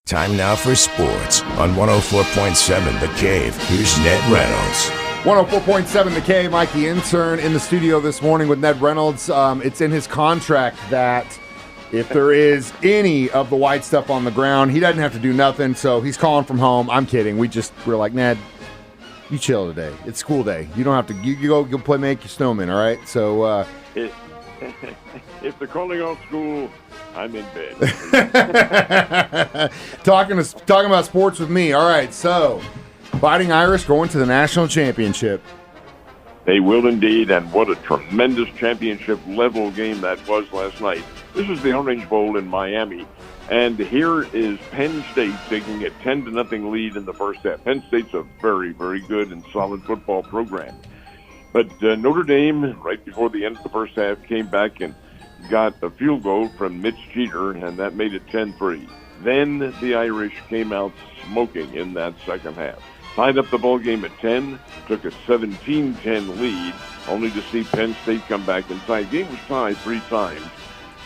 Time now for sports on 104.7 The Cave. Here's Ned Reynolds. 104.7 The Cave. Mike the intern in the studio this morning with Ned Reynolds. It's in his contract that if there is any of the white stuff on the ground, he doesn't have to do nothing, so he's calling from home. I'm kidding. We're like, Ned, you chill today. It's school day. You don't have to. You go play make your snowman, all right? So if they're calling off school, I'm in bed. Talking about sports with me. All right, so Fighting Irish going to the national championship. They will indeed, and what a tremendous championship level game that was last night. This is the Orange Bowl in Miami, and here is Penn State taking a 10-0 lead in the first half. Penn State's a very, very good and solid football program. But Notre Dame, right before the end of the first half, came back and got a field goal from Mitch Jeter, and that made it 10-3. Then the Irish came out smoking in that second half. Tied up the ball game at 10, took a 17-10 lead, only to see Penn State come back and tie. The game was tied 3 times.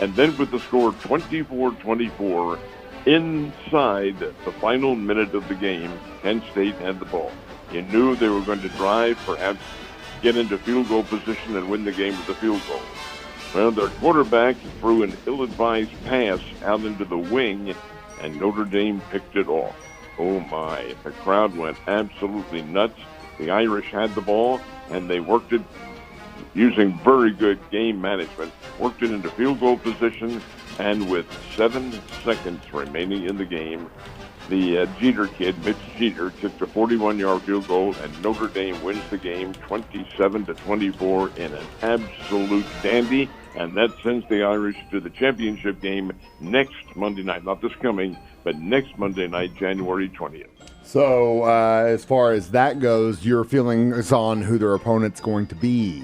And then with the score 24-24, inside the final minute of the game, Penn State had the ball. You knew they were going to drive, perhaps get into field goal position and win the game with a field goal. Well, their quarterback threw an ill-advised pass out into the wing, and Notre Dame picked it off. Oh, my. The crowd went absolutely nuts. The Irish had the ball, and they worked it using very good game management, worked it into field goal position, and with 7 seconds remaining in the game, the Jeter kid, Mitch Jeter, kicked a 41-yard field goal, and Notre Dame wins the game 27-24 in an absolute dandy, and that sends the Irish to the championship game next Monday night. Not this coming, but next Monday night, January 20th. So as far as that goes, your feeling is on who their opponent's going to be?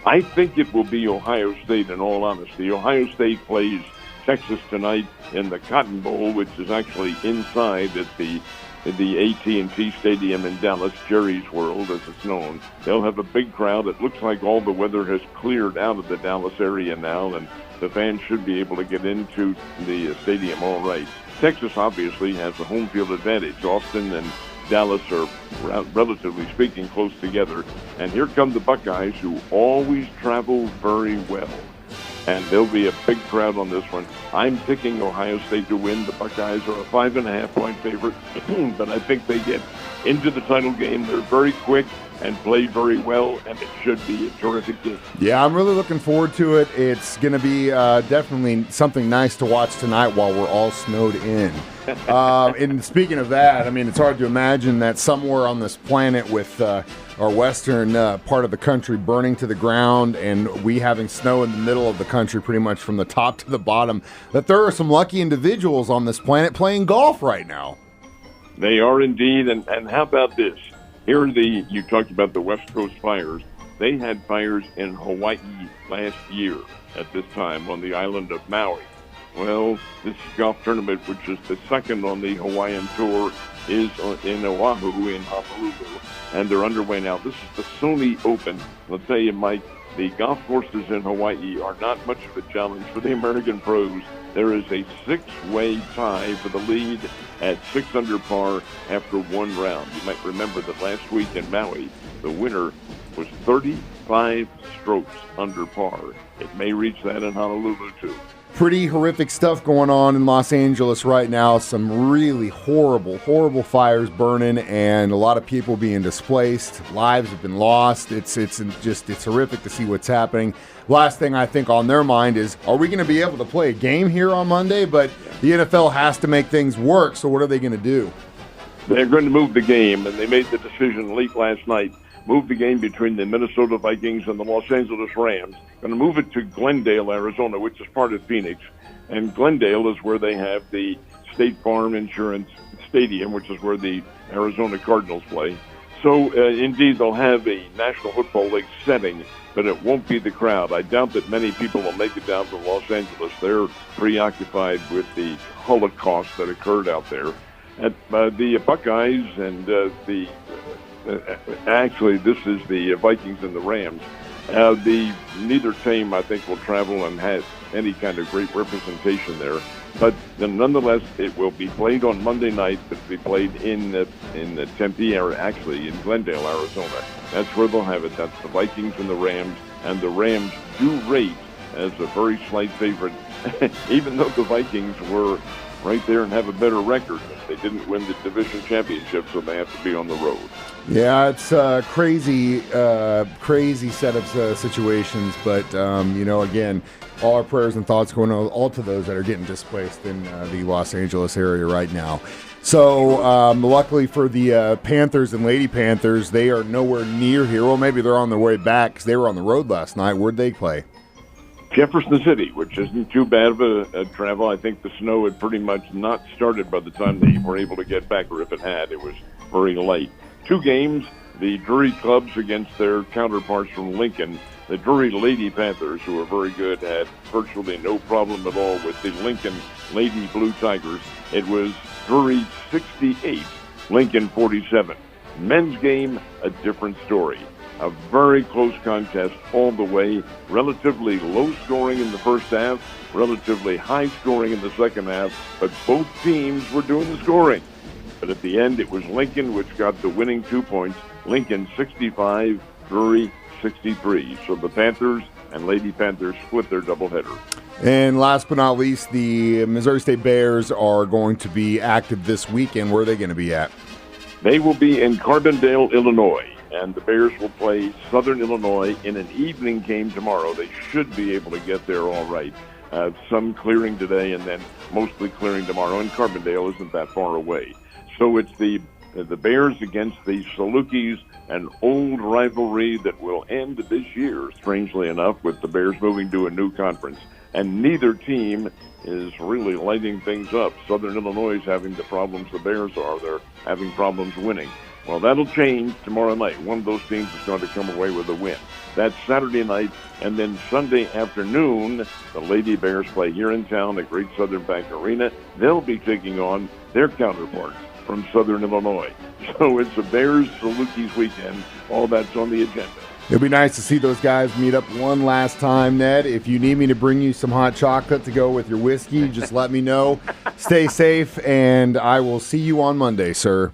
I think it will be Ohio State, in all honesty. Ohio State plays Texas tonight in the Cotton Bowl, which is actually inside at the AT&T Stadium in Dallas, Jerry's World, as it's known. They'll have a big crowd. It looks like all the weather has cleared out of the Dallas area now, and the fans should be able to get into the stadium all right. Texas obviously has a home field advantage. Austin and Dallas are, relatively speaking, close together. And here come the Buckeyes, who always travel very well. And there'll be a big crowd on this one. I'm picking Ohio State to win. The Buckeyes are a 5.5-point favorite, but I think they get into the title game. They're very quick and play very well, and it should be a terrific game. Yeah, I'm really looking forward to it. It's going to be definitely something nice to watch tonight while we're all snowed in. And speaking of that, I mean, it's hard to imagine that somewhere on this planet with our western part of the country burning to the ground and we having snow in the middle of the country pretty much from the top to the bottom, that there are some lucky individuals on this planet playing golf right now. They are indeed, and how about this? Here are you talked about the West Coast fires. They had fires in Hawaii last year at this time on the island of Maui. Well, this golf tournament, which is the second on the Hawaiian tour, is in Oahu in Honolulu, and they're underway now. This is the Sony Open. I'll tell you, Mike, the golf courses in Hawaii are not much of a challenge for the American pros. There is a 6-way tie for the lead at 6 under par after one round. You might remember that last week in Maui, the winner was 35 strokes under par. It may reach that in Honolulu, too. Pretty horrific stuff going on in Los Angeles right now. Some really horrible fires burning and a lot of people being displaced. Lives have been lost. It's horrific to see what's happening. Last thing I think on their mind is, are we going to be able to play a game here on Monday? But the NFL has to make things work, so what are they going to do? They're going to move the game, and they made the decision late last night. Move the game between the Minnesota Vikings and the Los Angeles Rams. Going to move it to Glendale, Arizona, which is part of Phoenix. And Glendale is where they have the State Farm Insurance Stadium, which is where the Arizona Cardinals play. So, indeed, they'll have a National Football League setting, but it won't be the crowd. I doubt that many people will make it down to Los Angeles. They're preoccupied with the Holocaust that occurred out there. At the Buckeyes and actually, this is the Vikings and the Rams. Neither team, I think, will travel and have any kind of great representation there. But nonetheless, it will be played on Monday night. But it'll be played in the Tempe area, actually in Glendale, Arizona. That's where they'll have it. That's the Vikings and the Rams. And the Rams do rate as a very slight favorite, even though the Vikings were right there and have a better record. They didn't win the division championship, so they have to be on the road. Yeah, it's crazy set of situations. But, again, all our prayers and thoughts going all to those that are getting displaced in the Los Angeles area right now. So, luckily for the Panthers and Lady Panthers, they are nowhere near here. Well, maybe they're on their way back because they were on the road last night. Where'd they play? Jefferson City, which isn't too bad of a travel. I think the snow had pretty much not started by the time they were able to get back, or if it had, it was very light. 2 games, the Drury Clubs against their counterparts from Lincoln. The Drury Lady Panthers, who are very good, had virtually no problem at all with the Lincoln Lady Blue Tigers. It was Drury 68, Lincoln 47. Men's game, a different story. A very close contest all the way, relatively low scoring in the first half, relatively high scoring in the second half, but both teams were doing the scoring. But at the end, it was Lincoln which got the winning 2 points. Lincoln 65, Drury 63. So the Panthers and Lady Panthers split their doubleheader. And last but not least, the Missouri State Bears are going to be active this weekend. Where are they going to be at? They will be in Carbondale, Illinois. And the Bears will play Southern Illinois in an evening game tomorrow. They should be able to get there all right. Some clearing today and then mostly clearing tomorrow. And Carbondale isn't that far away. So it's the Bears against the Salukis, an old rivalry that will end this year, strangely enough, with the Bears moving to a new conference. And neither team is really lighting things up. Southern Illinois is having the problems the Bears are. They're having problems winning. Well, that'll change tomorrow night. One of those teams is going to come away with a win. That's Saturday night, and then Sunday afternoon, the Lady Bears play here in town at Great Southern Bank Arena. They'll be taking on their counterparts from Southern Illinois. So it's a Bears-Salukis weekend. All that's on the agenda. It'll be nice to see those guys meet up one last time, Ned. If you need me to bring you some hot chocolate to go with your whiskey, just let me know. Stay safe, and I will see you on Monday, sir.